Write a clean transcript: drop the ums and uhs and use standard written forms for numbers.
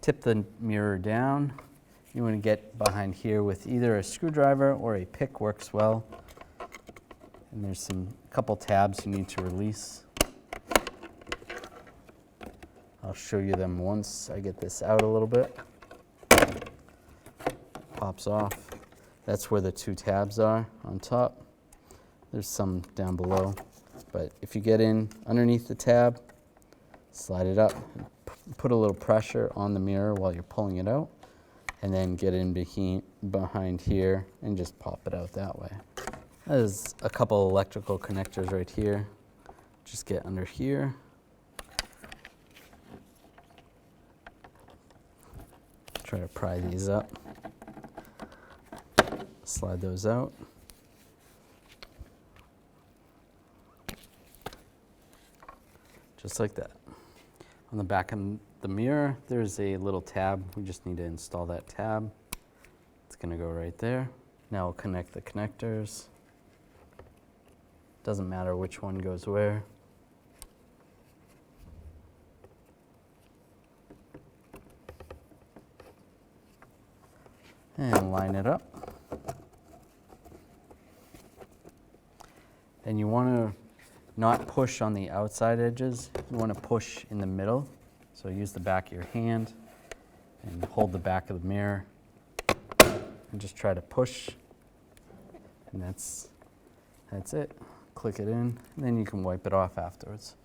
tip the mirror down. You want to get behind here with either a screwdriver or a pick works well. And there's a couple tabs you need to release. I'll show you them once I get this out a little bit. Pops off. That's where the two tabs are on top. There's some down below. But if you get in underneath the tab, slide it up, put a little pressure on the mirror while you're pulling it out, and then get in behind here and just pop it out that way. There's a couple electrical connectors right here. Just get under here. Try to pry these up. Slide those out. Just like that. On the back of the mirror, there's a little tab. We just need to install that tab. It's going to go right there. Now we'll connect the connectors. Doesn't matter which one goes where. And line it up. And you want to not push on the outside edges. You want to push in the middle. So use the back of your hand and hold the back of the mirror and just try to push. And that's it. Click it in, and then you can wipe it off afterwards.